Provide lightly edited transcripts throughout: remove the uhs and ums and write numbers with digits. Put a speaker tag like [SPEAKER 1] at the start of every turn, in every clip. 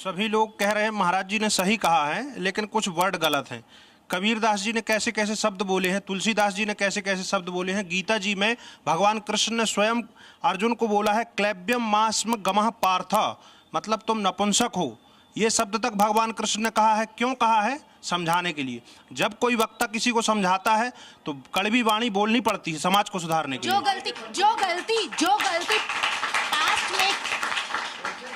[SPEAKER 1] सभी लोग कह रहे हैं महाराज जी ने सही कहा है, लेकिन कुछ वर्ड गलत हैं। कबीरदास जी ने कैसे कैसे शब्द बोले हैं, तुलसीदास जी ने कैसे कैसे शब्द बोले हैं। गीता जी में भगवान कृष्ण ने स्वयं अर्जुन को बोला है क्लैब्यम मास्म गमः पार्थ, मतलब तुम नपुंसक हो। ये शब्द तक भगवान कृष्ण ने कहा है। क्यों कहा है? समझाने के लिए। जब कोई वक्ता किसी को समझाता है तो कड़वी वाणी बोलनी पड़ती है समाज को सुधारने के लिए।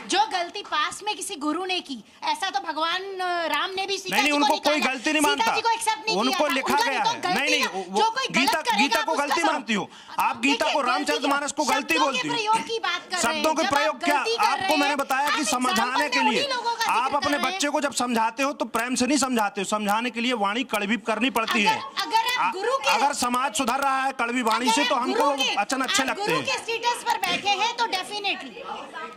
[SPEAKER 2] जो गलती पास में किसी गुरु ने की, ऐसा तो भगवान राम ने भी सीता
[SPEAKER 1] नहीं,
[SPEAKER 2] जी को
[SPEAKER 1] उनको
[SPEAKER 2] निकाला,
[SPEAKER 1] कोई गलती नहीं मानता,
[SPEAKER 2] सीता जी को एक्सेप्ट नहीं
[SPEAKER 1] उनको
[SPEAKER 2] किया था,
[SPEAKER 1] लिखा
[SPEAKER 2] उनका
[SPEAKER 1] गया
[SPEAKER 2] तो
[SPEAKER 1] है।
[SPEAKER 2] गलती
[SPEAKER 1] नहीं,
[SPEAKER 2] है।
[SPEAKER 1] वो
[SPEAKER 2] जो कोई गलत
[SPEAKER 1] गीता
[SPEAKER 2] करेगा,
[SPEAKER 1] को
[SPEAKER 2] आप
[SPEAKER 1] गलती
[SPEAKER 2] उसका
[SPEAKER 1] मानती हो आप?
[SPEAKER 2] देखिए,
[SPEAKER 1] गीता को रामचरित मानस को गलती बोलती हो?
[SPEAKER 2] प्रयोग की बात कर रहे हैं।
[SPEAKER 1] शब्दों के
[SPEAKER 2] जब
[SPEAKER 1] प्रयोग
[SPEAKER 2] आप
[SPEAKER 1] क्या?
[SPEAKER 2] गलती कर
[SPEAKER 1] आपको
[SPEAKER 2] रहे
[SPEAKER 1] मैंने
[SPEAKER 2] हैं,
[SPEAKER 1] बताया कि
[SPEAKER 2] आप
[SPEAKER 1] समझाने
[SPEAKER 2] example
[SPEAKER 1] के
[SPEAKER 2] में
[SPEAKER 1] लिए
[SPEAKER 2] उन्हीं लोगों का
[SPEAKER 1] आप
[SPEAKER 2] जिक्र
[SPEAKER 1] अपने
[SPEAKER 2] कर रहे हैं।
[SPEAKER 1] बच्चे को जब समझाते हो तो प्रेम से नहीं समझाते हो। समझाने के लिए वाणी कड़वी करनी पड़ती है। अगर समाज सुधर रहा है कड़वी वाणी से तो हमको वचन अच्छे लगते
[SPEAKER 2] गुरु
[SPEAKER 1] हैं।
[SPEAKER 2] के स्टेटस पर बैठे हैं तो डेफिनेटली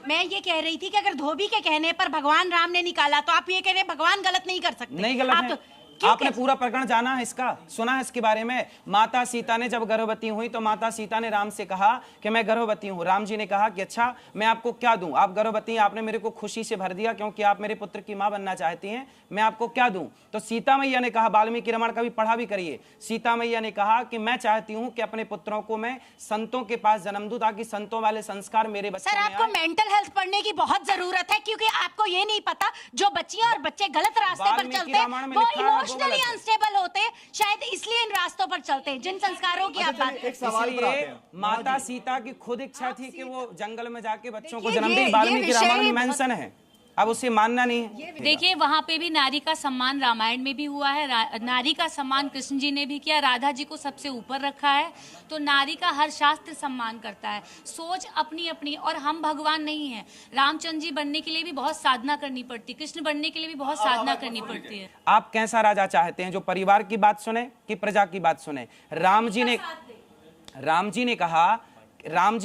[SPEAKER 2] मैं ये कह रही थी कि अगर धोबी के कहने पर भगवान राम ने निकाला तो आप ये कह रहे हैं भगवान गलत नहीं कर सकते।
[SPEAKER 3] नहीं गलत है। आपने पूरा प्रकरण जाना है, इसका सुना है इसके बारे में। माता सीता ने जब गर्भवती हुई तो माता सीता ने राम से कहा कि मैं गर्भवती हूँ। राम जी ने कहा कि अच्छा मैं आपको क्या दूं, आप गर्भवती हैं, आपने मेरे को खुशी से भर दिया क्योंकि आप मेरे पुत्र की मां बनना चाहती हैं, मैं आपको क्या दूं? तो सीता मैया ने कहा, वाल्मीकि रामायण का भी पढ़ा भी करिए, सीता मैया ने कहा कि मैं चाहती हूँ कि अपने पुत्रों को मैं संतों के पास जन्म दूं ताकि संतों वाले संस्कार मेरे बच्चों
[SPEAKER 2] सर
[SPEAKER 3] में
[SPEAKER 2] आपको
[SPEAKER 3] आए।
[SPEAKER 2] मेंटल हेल्थ पढ़ने की बहुत जरूरत है, क्योंकि आपको ये नहीं पता जो बच्चियां और बच्चे गलत रास्ते पर
[SPEAKER 3] वाल्मीकि
[SPEAKER 2] चलते हैं
[SPEAKER 3] रामायण में
[SPEAKER 2] वो
[SPEAKER 3] लिखा है, वो
[SPEAKER 2] इमोशनली
[SPEAKER 3] गलत है।
[SPEAKER 2] अनस्टेबल होते हैं, शायद इसलिए इन रास्तों पर चलते हैं जिन संस्कारों की आप बात
[SPEAKER 4] एक सवाल पर आते
[SPEAKER 3] इसलिए
[SPEAKER 4] हैं।
[SPEAKER 3] माता सीता की खुद इच्छा थी कि वो जंगल में जाके बच्चों को
[SPEAKER 2] देखिए,
[SPEAKER 3] जन्म दे।
[SPEAKER 2] ये
[SPEAKER 3] वाल्मीकि
[SPEAKER 2] विषय
[SPEAKER 3] रामायण में
[SPEAKER 2] बहुत-
[SPEAKER 3] मेंशन है, अब उसे मानना नहीं है।
[SPEAKER 5] देखिए वहाँ पे भी नारी का सम्मान रामायण में भी हुआ है। नारी का सम्मान कृष्ण जी ने भी किया, राधा जी को सबसे ऊपर रखा है। तो नारी का हर शास्त्र सम्मान करता है। सोच अपनी अपनी, और हम भगवान नहीं है। रामचंद्र जी बनने के लिए भी बहुत साधना करनी पड़ती, कृष्ण बनने के लिए भी बहुत साधना करनी पड़ती है।
[SPEAKER 3] आप कैसा राजा चाहते हैं, जो परिवार की बात सुने कि प्रजा की बात सुने? राम जी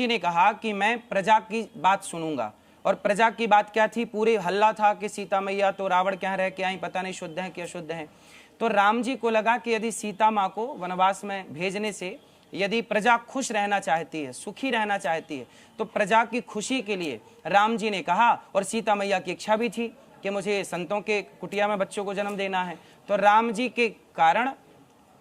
[SPEAKER 3] ने कहा कि मैं प्रजा की बात सुनूंगा। और प्रजा की बात क्या थी? पूरे हल्ला था कि सीता मैया तो रावण क्या रह के आई, पता नहीं शुद्ध है कि अशुद्ध है। तो राम जी को लगा कि यदि सीता माँ को वनवास में भेजने से यदि प्रजा खुश रहना चाहती है, सुखी रहना चाहती है, तो प्रजा की खुशी के लिए राम जी ने कहा, और सीता मैया की इच्छा भी थी कि मुझे संतों के कुटिया में बच्चों को जन्म देना है। तो राम जी के कारण,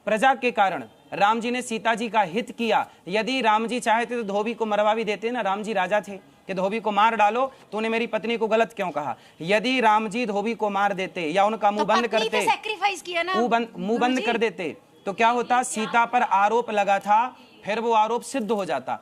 [SPEAKER 3] प्रजा के कारण राम जी ने सीता जी का हित किया। यदि राम जी चाहते तो धोबी को मरवा भी देते ना, राम जी राजा थे कि धोबी को मार डालो, तूने मेरी पत्नी को गलत क्यों कहा? यदि राम जी धोबी को मार देते या उनका मुंह बंद करते,
[SPEAKER 2] सैक्रिफाइस किया ना,
[SPEAKER 3] मुंह बंद कर देते, तो क्या होता? सीता पर आरोप लगा था, फिर वो आरोप सिद्ध हो जाता।